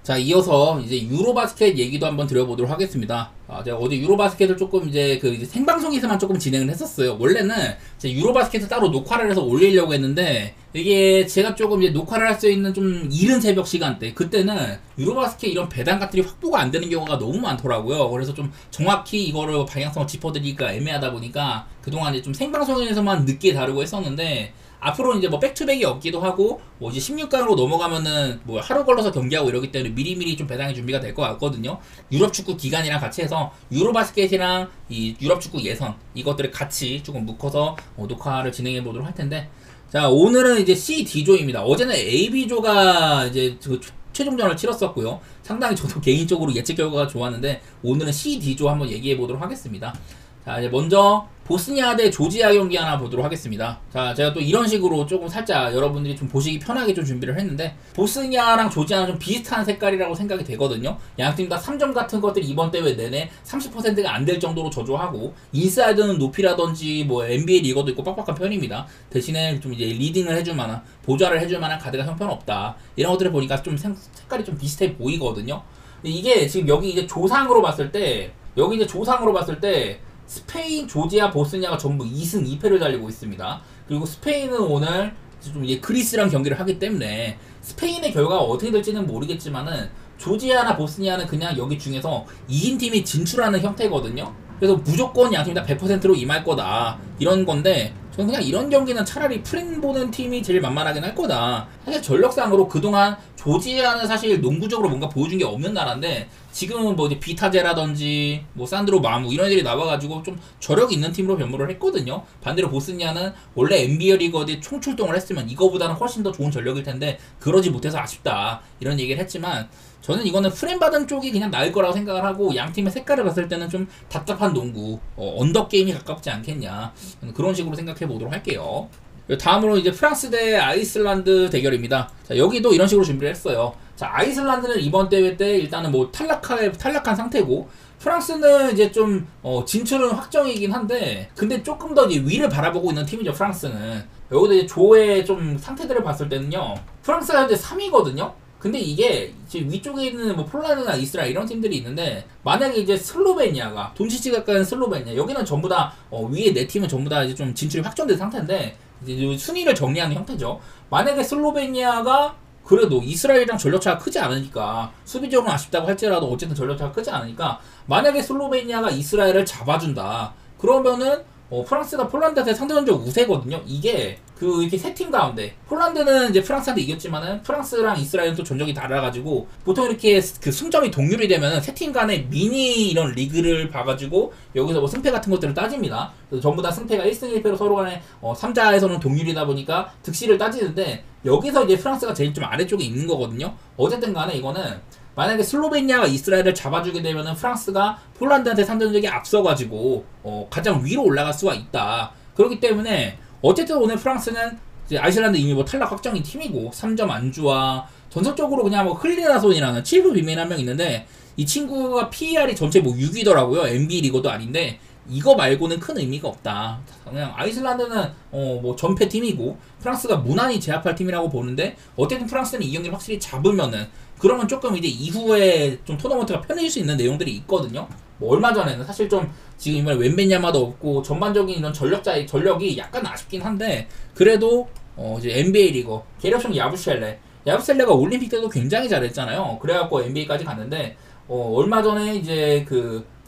자, 이어서 이제 유로바스켓 얘기도 한번 드려보도록 하겠습니다. 제가 어제 유로바스켓을 조금 이제 이제 생방송에서만 조금 진행을 했었어요. 원래는 이제 유로바스켓을 따로 녹화를 해서 올리려고 했는데, 이게 제가 조금 이제 녹화를 할 수 있는 좀 이른 새벽 시간대, 그때는 유로바스켓 이런 배당값들이 확보가 안 되는 경우가 너무 많더라고요. 그래서 좀 정확히 이거를 방향성을 짚어드리기가 애매하다 보니까 그동안 이제 좀 생방송에서만 늦게 다루고 했었는데, 앞으로 이제 뭐 백투백이 없기도 하고 뭐 이제 16강으로 넘어가면은 뭐 하루 걸러서 경기하고 이러기 때문에 미리미리 좀 배당이 준비가 될 것 같거든요. 유럽 축구 기간이랑 같이 해서 유로바스켓이랑 이 유럽 축구 예선 이것들을 같이 조금 묶어서 녹화를 진행해 보도록 할 텐데, 자, 오늘은 이제 C, D조입니다. 어제는 A, B조가 이제 최종전을 치렀었고요. 상당히 저도 개인적으로 예측 결과가 좋았는데, 오늘은 C, D조 한번 얘기해 보도록 하겠습니다. 자, 이제 먼저 보스니아 대 조지아 경기 하나 보도록 하겠습니다. 자, 제가 또 이런 식으로 조금 살짝 여러분들이 좀 보시기 편하게 좀 준비를 했는데, 보스니아랑 조지아는 좀 비슷한 색깔이라고 생각이 되거든요. 양팀 다 3점 같은 것들이 이번 대회 내내 30%가 안 될 정도로 저조하고, 인사이드는 높이라든지 뭐 NBA 리거도 있고 빡빡한 편입니다. 대신에 좀 이제 리딩을 해줄 만한, 보좌를 해줄 만한 가드가 형편없다, 이런 것들을 보니까 좀 색깔이 좀 비슷해 보이거든요. 근데 이게 지금 여기 이제 조상으로 봤을 때, 스페인, 조지아, 보스니아가 전부 2승 2패를 달리고 있습니다. 그리고 스페인은 오늘 좀 이제 그리스랑 경기를 하기 때문에 스페인의 결과가 어떻게 될지는 모르겠지만은, 조지아나 보스니아는 그냥 여기 중에서 이긴 팀이 진출하는 형태거든요. 그래서 무조건 양팀 다 100%로 임할 거다, 이런 건데, 저는 그냥 이런 경기는 차라리 프렌 보는 팀이 제일 만만하긴 할 거다. 사실 전력상으로 그동안 조지아는 사실 농구적으로 뭔가 보여준 게 없는 나라인데, 지금은 뭐 이제 비타제라든지 뭐 산드로 마무 이런 애들이 나와가지고 좀 저력 있는 팀으로 변모를 했거든요. 반대로 보스니아는 원래 NBA 리그 어디 총출동을 했으면 이거보다는 훨씬 더 좋은 전력일 텐데 그러지 못해서 아쉽다, 이런 얘기를 했지만, 저는 이거는 프렌 받은 쪽이 그냥 나을 거라고 생각을 하고, 양 팀의 색깔을 봤을 때는 좀 답답한 농구, 언더 게임이 가깝지 않겠냐, 그런 식으로 생각해 보도록 할게요. 다음으로 이제 프랑스 대 아이슬란드 대결입니다. 자, 여기도 이런 식으로 준비를 했어요. 자, 아이슬란드는 이번 대회 때 일단은 뭐 탈락한 상태고, 프랑스는 이제 좀 진출은 확정이긴 한데, 근데 조금 더 이제 위를 바라보고 있는 팀이죠, 프랑스는. 여기도 이제 조의 좀 상태들을 봤을 때는요, 프랑스가 현재 3위거든요. 근데 이게 지금 위쪽에 있는 뭐 폴란드나 이스라엘 이런 팀들이 있는데, 만약에 이제 슬로베니아가, 돈치치가 간 슬로베니아, 여기는 전부 다 위에 네 팀은 전부 다 이제 좀 진출이 확정된 상태인데, 이제 순위를 정리하는 형태죠. 만약에 슬로베니아가 그래도 이스라엘이랑 전력차가 크지 않으니까, 수비적으로 아쉽다고 할지라도 어쨌든 전력차가 크지 않으니까, 만약에 슬로베니아가 이스라엘을 잡아준다, 그러면은 프랑스가 폴란드한테 상대전적 우세거든요. 이게 이렇게 세 팀 가운데 폴란드는 이제 프랑스한테 이겼지만은, 프랑스랑 이스라엘은 또 전적이 달라가지고 보통 이렇게 그 승점이 동률이 되면은 세 팀 간의 미니 이런 리그를 봐가지고 여기서 뭐 승패 같은 것들을 따집니다. 그래서 전부 다 승패가 1승 1패로 서로 간에 3자에서는 동률이다 보니까 득실을 따지는데, 여기서 이제 프랑스가 제일 좀 아래쪽에 있는 거거든요. 어쨌든 간에 이거는 만약에 슬로베니아가 이스라엘을 잡아주게 되면은 프랑스가 폴란드한테 상대적이 앞서가지고 가장 위로 올라갈 수가 있다. 그렇기 때문에 어쨌든 오늘 프랑스는 이제 아이슬란드 이미 뭐 탈락 확정인 팀이고, 3점 안주와 전설적으로 그냥 뭐 흘리나손이라는 7부 빅맨 한 명 있는데, 이 친구가 PER이 전체 뭐 6위더라고요. NBA 리거도 아닌데 이거 말고는 큰 의미가 없다. 그냥 아이슬란드는 뭐 전패 팀이고 프랑스가 무난히 제압할 팀이라고 보는데, 어쨌든 프랑스는 이 경기를 확실히 잡으면은, 그러면 조금 이제 이후에 좀 토너먼트가 편해질 수 있는 내용들이 있거든요. 뭐 얼마 전에는 사실 좀 지금 이번에 웬베냐마도 없고 전반적인 이런 전력이 약간 아쉽긴 한데, 그래도 이제 NBA 리거 게르숑 야부셀레가 올림픽 때도 굉장히 잘했잖아요. 그래갖고 NBA까지 갔는데, 얼마 전에 이제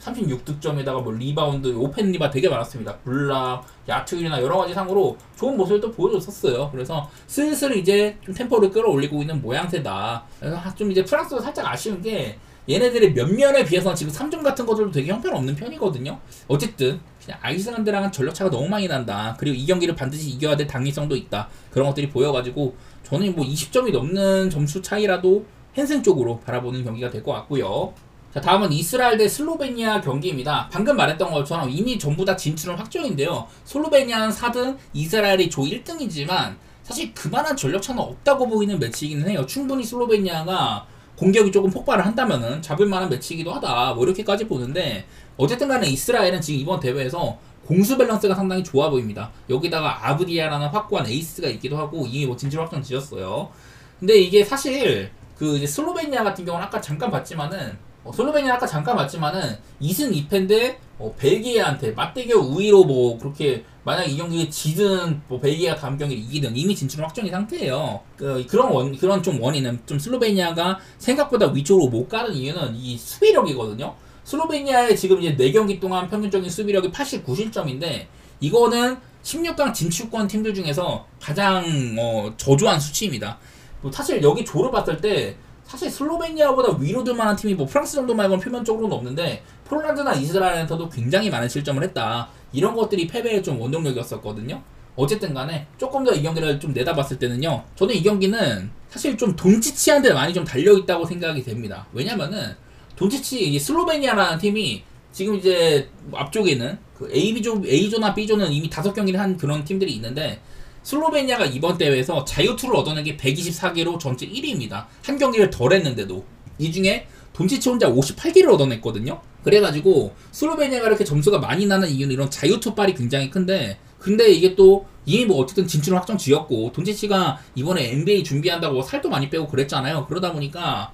36득점에다가 뭐 리바운드, 오펜 리바 되게 많았습니다. 블락, 야투율이나 여러가지 상으로 좋은 모습을 또 보여줬었어요. 그래서 슬슬 이제 좀 템포를 끌어올리고 있는 모양새다. 그래서 좀 이제 프랑스가 살짝 아쉬운 게, 얘네들의 면면에 비해서는 지금 3점 같은 것들도 되게 형편없는 편이거든요. 어쨌든 그냥 아이슬란드랑은 전력차가 너무 많이 난다. 그리고 이 경기를 반드시 이겨야 될 당위성도 있다. 그런 것들이 보여가지고 저는 뭐 20점이 넘는 점수 차이라도 헨슨 쪽으로 바라보는 경기가 될 것 같고요. 자, 다음은 이스라엘 대 슬로베니아 경기입니다. 방금 말했던 것처럼 이미 전부 다 진출은 확정인데요. 슬로베니아는 4등, 이스라엘이 조 1등이지만 사실 그만한 전력차는 없다고 보이는 매치이기는 해요. 충분히 슬로베니아가 공격이 조금 폭발을 한다면은 잡을 만한 매치이기도 하다, 뭐 이렇게까지 보는데, 어쨌든 간에 이스라엘은 지금 이번 대회에서 공수 밸런스가 상당히 좋아 보입니다. 여기다가 아브디아라는 확고한 에이스가 있기도 하고 이미 뭐 진출 확정 지었어요. 근데 이게 사실 그 이제 슬로베니아 같은 경우는 아까 잠깐 봤지만은 슬로베니아 아까 잠깐 봤지만은 2승 2패인데 벨기에한테 맞대결 우위로 뭐 그렇게 만약 이 경기에 지든 뭐 벨기에가 다음 경기를 이기든 이미 진출 확정인 상태예요. 그런 좀 원인은 좀 슬로베니아가 생각보다 위쪽으로 못 가는 이유는 이 수비력이거든요. 슬로베니아의 지금 이제 4경기 동안 평균적인 수비력이 89실점인데 이거는 16강 진출권 팀들 중에서 가장 저조한 수치입니다. 뭐 사실 여기 조를 봤을 때 사실 슬로베니아보다 위로 들 만한 팀이 뭐 프랑스 정도 말고는 표면적으로는 없는데 폴란드나 이스라엘에서도 굉장히 많은 실점을 했다. 이런 것들이 패배의 좀 원동력이었었거든요. 어쨌든 간에 조금 더 이 경기를 좀 내다봤을 때는요. 저는 이 경기는 사실 좀 돈치치한테 많이 좀 달려있다고 생각이 됩니다. 왜냐면은 돈치치 이 슬로베니아라는 팀이 지금 이제 앞쪽에는 그 A조나 B조는 이미 5경기를 한 그런 팀들이 있는데 슬로베니아가 이번 대회에서 자유투를 얻어낸 게 124개로 전체 1위입니다. 한 경기를 덜 했는데도. 이 중에 돈치치 혼자 58개를 얻어냈거든요. 그래가지고 슬로베니아가 이렇게 점수가 많이 나는 이유는 이런 자유투빨이 굉장히 큰데 근데 이게 또 이미 뭐 어쨌든 진출을 확정 지었고 돈치치가 이번에 NBA 준비한다고 살도 많이 빼고 그랬잖아요. 그러다 보니까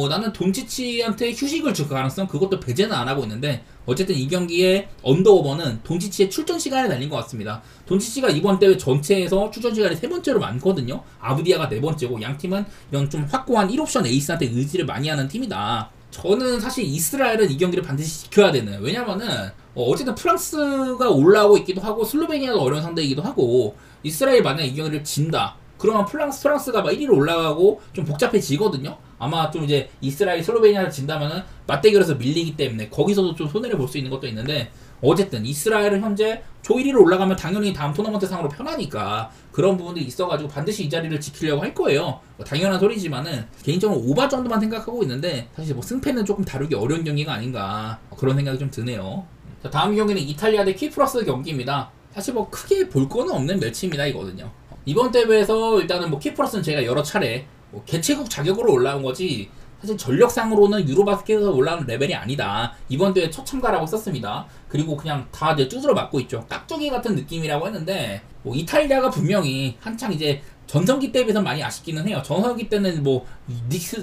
나는 돈치치한테 휴식을 줄 가능성 그것도 배제는 안 하고 있는데 어쨌든 이 경기에 언더오버는 돈치치의 출전 시간에 달린 것 같습니다. 돈치치가 이번 대회 전체에서 출전 시간이 3번째로 많거든요. 아부디아가 4번째고 양 팀은 이런 좀 확고한 1옵션 에이스한테 의지를 많이 하는 팀이다. 저는 사실 이스라엘은 이 경기를 반드시 지켜야 되는 왜냐면은 어쨌든 프랑스가 올라오고 있기도 하고 슬로베니아도 어려운 상대이기도 하고 이스라엘 만약에 이 경기를 진다 그러면 프랑스가 막 1위로 올라가고 좀 복잡해지거든요. 아마 좀 이제 이스라엘 슬로베니아를 진다면은 맞대결에서 밀리기 때문에 거기서도 좀 손해를 볼 수 있는 것도 있는데 어쨌든 이스라엘은 현재 조 1위로 올라가면 당연히 다음 토너먼트 상으로 편하니까 그런 부분들이 있어가지고 반드시 이 자리를 지키려고 할 거예요. 당연한 소리지만은 개인적으로 오바 정도만 생각하고 있는데 사실 뭐 승패는 조금 다루기 어려운 경기가 아닌가 그런 생각이 좀 드네요. 자, 다음 경기는 이탈리아 대 키프러스 경기입니다. 사실 뭐 크게 볼 거는 없는 매치입니다 이거든요. 이번 대회에서 일단은 뭐 키프러스는 제가 여러 차례 뭐 개최국 자격으로 올라온 거지 사실 전력상으로는 유로바스켓에서 올라오는 레벨이 아니다. 이번 대회 첫 참가라고 썼습니다. 그리고 그냥 다 이제 두드러 맞고 있죠. 깍두기 같은 느낌이라고 했는데 뭐 이탈리아가 분명히 한창 이제 전성기 때 비해서 많이 아쉽기는 해요. 전성기 때는 뭐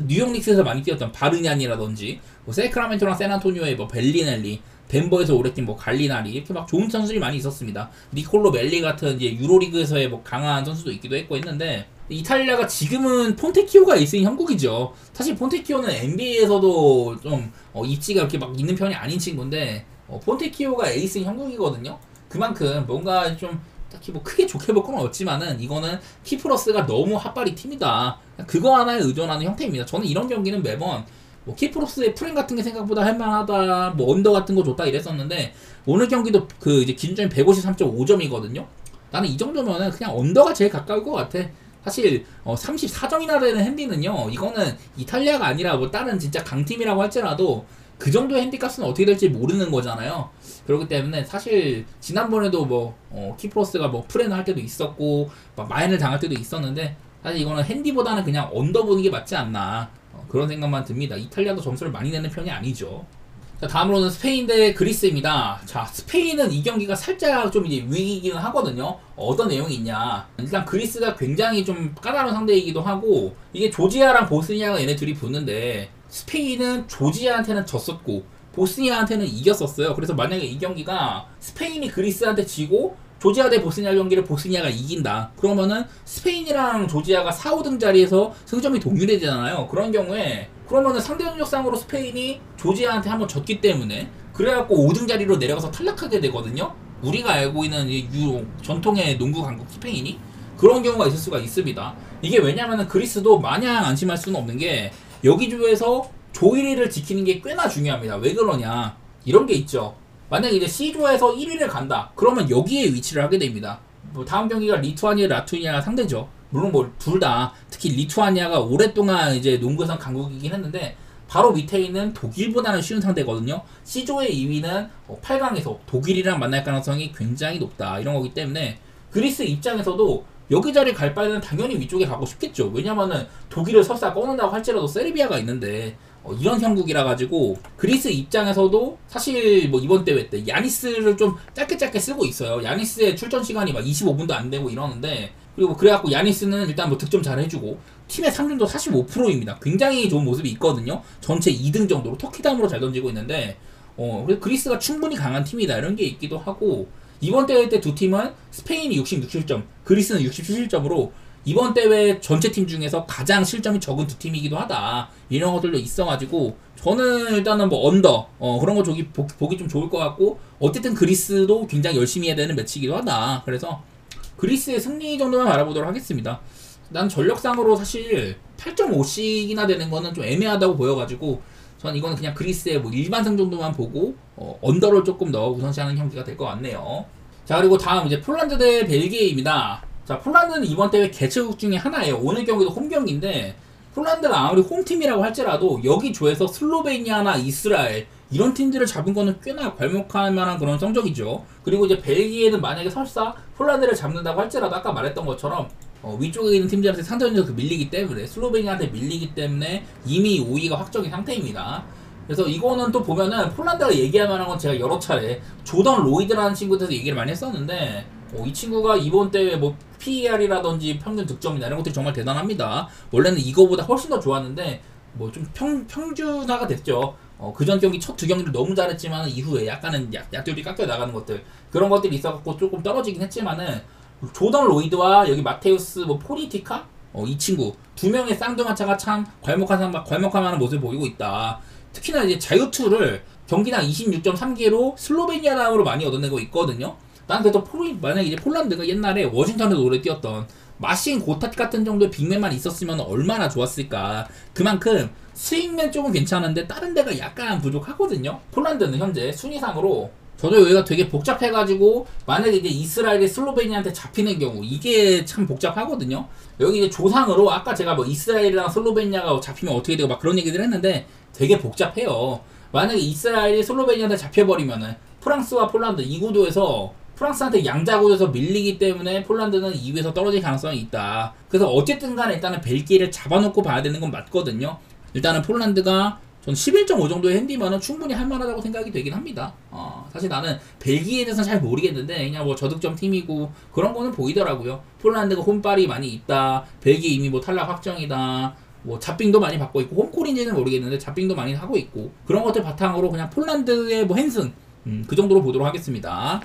뉴욕 닉스에서 많이 뛰었던 바르냐니라든지 뭐 세크라멘토랑 샌안토니오의 뭐 벨리넬리 덴버에서 오래 뛴 뭐 갈리나리 이렇게 막 좋은 선수들이 많이 있었습니다. 니콜로 멜리 같은 이제 유로리그에서의 뭐 강한 선수도 있기도 했고 했는데 이탈리아가 지금은 폰테키오가 에이스인 형국이죠. 사실 폰테키오는 NBA에서도 좀 입지가 그렇게 막 있는 편이 아닌 친구인데 폰테키오가 에이스인 형국이거든요. 그만큼 뭔가 좀 딱히 뭐 크게 좋게 볼 건 없지만은 이거는 키프러스가 너무 핫바리 팀이다. 그거 하나에 의존하는 형태입니다. 저는 이런 경기는 매번 뭐 키프로스의 프레임 같은 게 생각보다 할만하다, 뭐 언더 같은 거 좋다 이랬었는데 오늘 경기도 그 이제 기준점이 153.5점이거든요. 나는 이 정도면은 그냥 언더가 제일 가까울 것 같아. 사실 34점이나 되는 핸디는요, 이거는 이탈리아가 아니라 뭐 다른 진짜 강팀이라고 할지라도 그 정도의 핸디값은 어떻게 될지 모르는 거잖아요. 그렇기 때문에 사실 지난번에도 뭐 키프로스가 뭐 프레는 할 때도 있었고 막 마인을 당할 때도 있었는데 사실 이거는 핸디보다는 그냥 언더 보는 게 맞지 않나 그런 생각만 듭니다. 이탈리아도 점수를 많이 내는 편이 아니죠. 자, 다음으로는 스페인 대 그리스입니다. 자, 스페인은 이 경기가 살짝 좀 이제 위기이기는 하거든요. 어떤 내용이 있냐. 일단 그리스가 굉장히 좀 까다로운 상대이기도 하고 이게 조지아랑 보스니아가 얘네 둘이 붙는데 스페인은 조지아한테는 졌었고 보스니아한테는 이겼었어요. 그래서 만약에 이 경기가 스페인이 그리스한테 지고 조지아 대 보스니아 경기를 보스니아가 이긴다. 그러면은 스페인이랑 조지아가 4, 5등 자리에서 승점이 동률해지잖아요. 그런 경우에 그러면은 상대 전적상으로 스페인이 조지아한테 한번 졌기 때문에 그래갖고 5등 자리로 내려가서 탈락하게 되거든요. 우리가 알고 있는 전통의 농구 강국 스페인이 그런 경우가 있을 수가 있습니다. 이게 왜냐면은 그리스도 마냥 안심할 수는 없는 게 여기 조에서 조 1위를 지키는 게 꽤나 중요합니다. 왜 그러냐? 이런 게 있죠. 만약에 이제 C조에서 1위를 간다. 그러면 여기에 위치를 하게 됩니다. 뭐 다음 경기가 리투아니아, 라투아니아 상대죠. 물론 뭐 둘 다 특히 리투아니아가 오랫동안 이제 농구에선 강국이긴 했는데 바로 밑에 있는 독일보다는 쉬운 상대거든요. C조의 2위는 8강에서 독일이랑 만날 가능성이 굉장히 높다. 이런 거기 때문에 그리스 입장에서도 여기 자리 갈 바에는 당연히 위쪽에 가고 싶겠죠. 왜냐면은 독일을 설사 꺼낸다고 할지라도 세르비아가 있는데 이런 형국이라 가지고 그리스 입장에서도 사실 뭐 이번 대회 때 야니스를 좀 짧게 쓰고 있어요. 야니스의 출전 시간이 막 25분도 안 되고 이러는데 그리고 그래갖고 야니스는 일단 뭐 득점 잘 해주고 팀의 상준도 45%입니다. 굉장히 좋은 모습이 있거든요. 전체 2등 정도로 터키 다음으로 잘 던지고 있는데 그래서 그리스가 충분히 강한 팀이다 이런 게 있기도 하고 이번 대회 때 두 팀은 스페인이 67점, 그리스는 67점으로 이번 대회 전체 팀 중에서 가장 실점이 적은 두 팀이기도 하다. 이런 것들도 있어가지고 저는 일단은 뭐 언더 그런 거 보기 좀 좋을 것 같고 어쨌든 그리스도 굉장히 열심히 해야 되는 매치이기도 하다. 그래서 그리스의 승리 정도만 바라보도록 하겠습니다. 난 전력상으로 사실 8.5씩이나 되는 거는 좀 애매하다고 보여가지고 전 이거는 그냥 그리스의 뭐 일반승 정도만 보고 언더를 조금 넣어 우선시하는 경기가 될 것 같네요. 자, 그리고 다음 이제 폴란드 대 벨기에입니다. 자, 폴란드는 이번 대회 개최국 중에 하나예요. 오늘 경기도 홈 경기인데 폴란드가 아무리 홈팀이라고 할지라도 여기 조에서 슬로베니아나 이스라엘 이런 팀들을 잡은 거는 꽤나 괄목할 만한 그런 성적이죠. 그리고 이제 벨기에는 만약에 설사 폴란드를 잡는다고 할지라도 아까 말했던 것처럼 위쪽에 있는 팀들한테 상대적으로 밀리기 때문에 슬로베니아한테 밀리기 때문에 이미 5위가 확정인 상태입니다. 그래서 이거는 또 보면은 폴란드가 얘기할 만한 건 제가 여러 차례 조던 로이드라는 친구한테서 얘기를 많이 했었는데 이 친구가 이번 대회 뭐 PER이라든지 평균 득점이나 이런 것들이 정말 대단합니다. 원래는 이거보다 훨씬 더 좋았는데 뭐 좀 평준화가 됐죠. 그전 경기 첫 두 경기를 너무 잘했지만 이후에 약간은 약들이 깎여 나가는 것들 그런 것들이 있어갖고 조금 떨어지긴 했지만은 조던 로이드와 여기 마테우스 뭐 포리티카 이 친구 두 명의 쌍둥이차가 참 괄목할 만한 모습을 보이고 있다. 특히나 이제 자유투를 경기당 26.3개로 슬로베니아 다음으로 많이 얻어내고 있거든요. 난 그래도 만약에 이제 폴란드가 옛날에 워싱턴에서 오래 뛰었던 마신 고탓 같은 정도의 빅맨만 있었으면 얼마나 좋았을까. 그만큼 스윙맨 쪽은 괜찮은데 다른 데가 약간 부족하거든요. 폴란드는 현재 순위상으로 저도 여기가 되게 복잡해가지고 만약에 이제 이스라엘이 슬로베니아한테 잡히는 경우 이게 참 복잡하거든요. 여기 이제 조상으로 아까 제가 뭐 이스라엘이랑 슬로베니아가 잡히면 어떻게 되고 막 그런 얘기들 했는데 되게 복잡해요. 만약에 이스라엘이 슬로베니아한테 잡혀버리면은 프랑스와 폴란드 이 구도에서 프랑스한테 양자 구도에서 밀리기 때문에 폴란드는 2위에서 떨어질 가능성이 있다. 그래서 어쨌든 간에 일단은 벨기에를 잡아놓고 봐야 되는 건 맞거든요. 일단은 폴란드가 전 11.5 정도의 핸디면은 충분히 할만하다고 생각이 되긴 합니다. 사실 나는 벨기에에 대해서는 잘 모르겠는데 그냥 뭐 저득점 팀이고 그런 거는 보이더라고요. 폴란드가 홈빨이 많이 있다. 벨기에 이미 뭐 탈락 확정이다. 뭐 잡빙도 많이 받고 있고 홈콜인지는 모르겠는데 잡빙도 많이 하고 있고 그런 것들 바탕으로 그냥 폴란드의 뭐 핸승 그 정도로 보도록 하겠습니다.